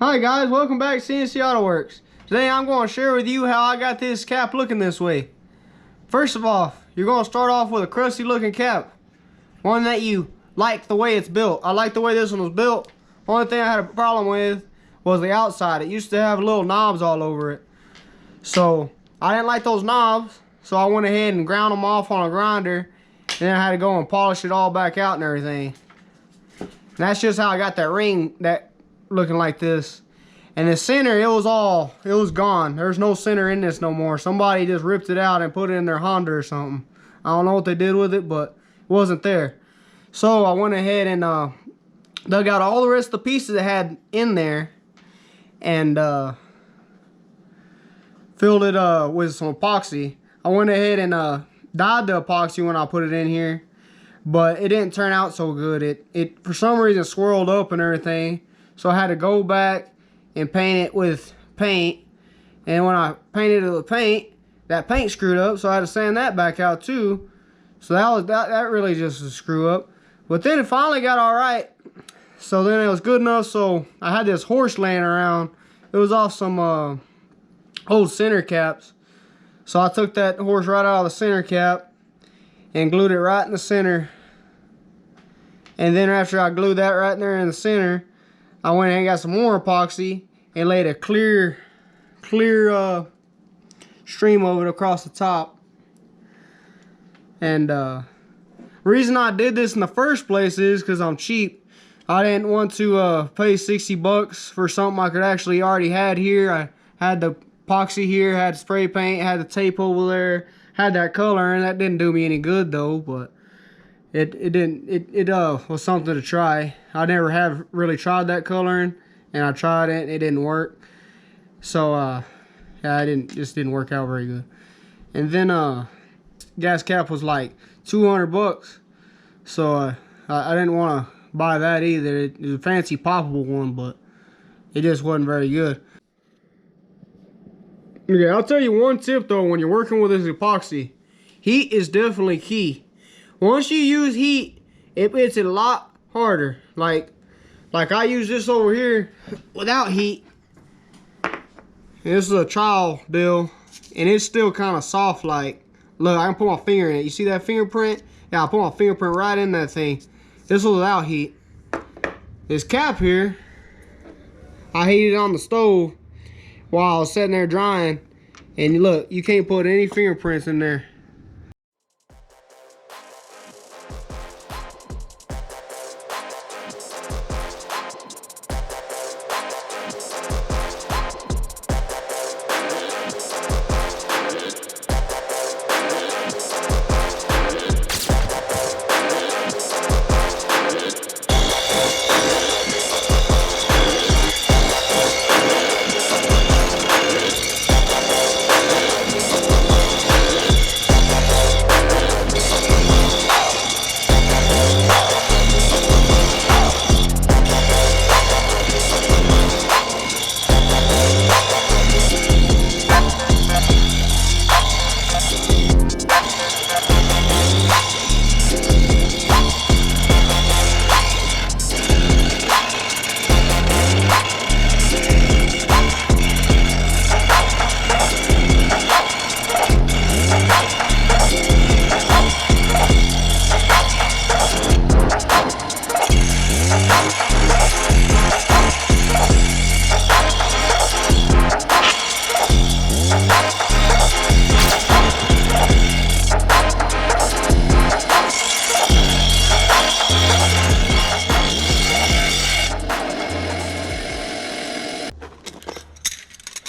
Hi guys, welcome back to CNC Auto Works. Today I'm going to share with you how I got this cap looking this way. First of all, you're going to start off with a crusty looking cap. One that you like the way it's built. I like the way this one was built. Only thing I had a problem with was the outside. It used to have little knobs all over it. So I didn't like those knobs, so I went ahead and ground them off on a grinder. Then I had to go and polish it all back out and everything. And that's just how I got that ring looking like this. And the center, it was gone. There's no center in this no more. Somebody just ripped it out and put it in their Honda or something. I don't know what they did with it, but it wasn't there. So I went ahead and dug out all the rest of the pieces it had in there and filled it with some epoxy. I went ahead and dyed the epoxy when I put it in here, but it didn't turn out so good. It for some reason swirled up and everything. So I had to go back and paint it with paint. And when I painted it with paint, that paint screwed up. So I had to sand that back out too. So that really just a screw up. But then it finally got all right. So then it was good enough. So I had this horse laying around. It was off some old center caps. So I took that horse right out of the center cap and glued it right in the center. And then after I glued that right there in the center, I went and got some more epoxy and laid a clear stream of it across the top. And reason I did this in the first place is because I'm cheap. I didn't want to pay 60 bucks for something I could actually already had here. I had the epoxy here, had spray paint, had the tape over there, had that color, and that didn't do me any good though. But it was something to try. I never have really tried that coloring, and I tried it and it didn't work. So yeah, just didn't work out very good. And then gas cap was like 200 bucks. So I didn't want to buy that either. It was a fancy poppable one, but it just wasn't very good. Okay, I'll tell you one tip though when you're working with this epoxy. Heat is definitely key. Once you use heat, it's a lot harder. Like I use this over here without heat. This is a trial bill, and it's still kind of soft. Like, look, I can put my finger in it. You see that fingerprint? Yeah, I put my fingerprint right in that thing. This was without heat. This cap here, I heated it on the stove while I was sitting there drying, and look, you can't put any fingerprints in there.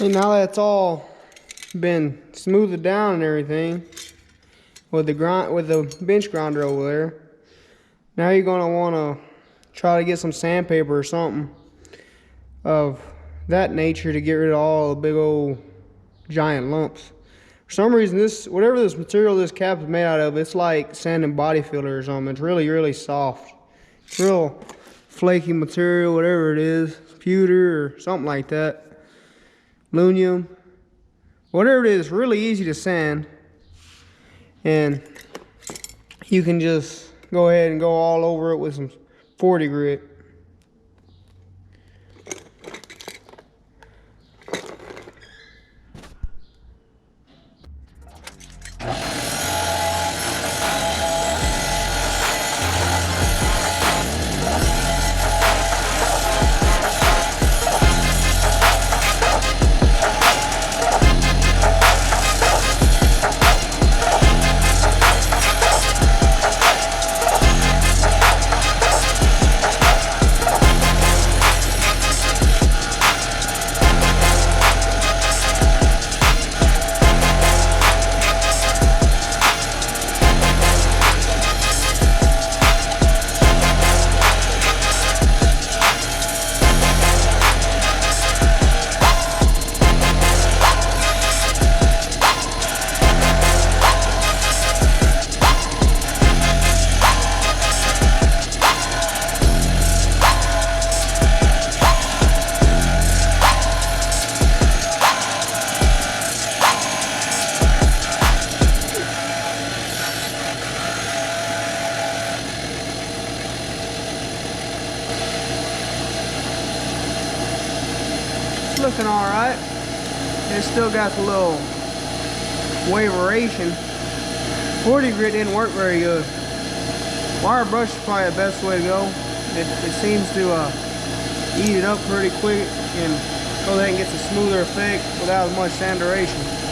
And now that it's all been smoothed down and everything with the bench grinder over there, now you're gonna want to try to get some sandpaper or something of that nature to get rid of all the big old giant lumps. For some reason, whatever this material this cap is made out of, it's like sanding body filler or something. It's really soft. It's real flaky material, whatever it is, pewter or something like that. Aluminum, whatever it is, really easy to sand, and you can just go ahead and go all over it with some 40 grit. looking alright. It still got a little waveration. 40 grit didn't work very good. Wire brush is probably the best way to go. It seems to eat it up pretty quick and go ahead and get a smoother effect without as much saturation.